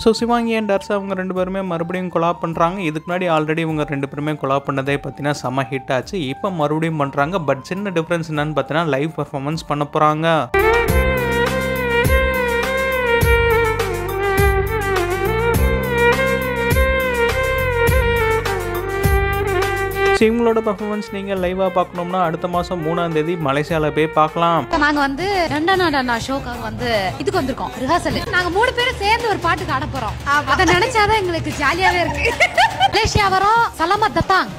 So Shivangi and Harsha அவங்க 2 பேருமே மறுபடியும் கொலாப் பண்ணுறாங்க. இதுக்கு முன்னாடி ஆல்ரெடி இவங்க 2 பேருமே கொலாப் பண்ணதே பார்த்தீங்கன்னா செம ஹிட் ஆச்சு. இப்போ மறுபடியும் பண்ணுறாங்க. பட் சின்ன டிஃப்ரென்ஸ் என்னன்னு பார்த்தீங்கன்னா லைவ் பர்ஃபார்மன்ஸ் பண்ண போகிறாங்க. இவங்களோட பர்ஃபார்மன்ஸ் நீங்கள் லைவாக பார்க்கணும்னா அடுத்த மாதம் 3ஆம் தேதி மலேசியாவில் போய் பார்க்கலாம். நாங்கள் வந்து 2 ஷோக்காக வந்து இதுக்கு வந்திருக்கோம் ரிஹர்சல். நாங்கள் 3 பேரும் சேர்ந்து ஒரு பாட்டுக்கு ஆட போகிறோம். அதை நினைச்சாதான் எங்களுக்கு ஜாலியாகவே இருக்கு. மலேசியா வரோம். சலாமத் தத்தாங்.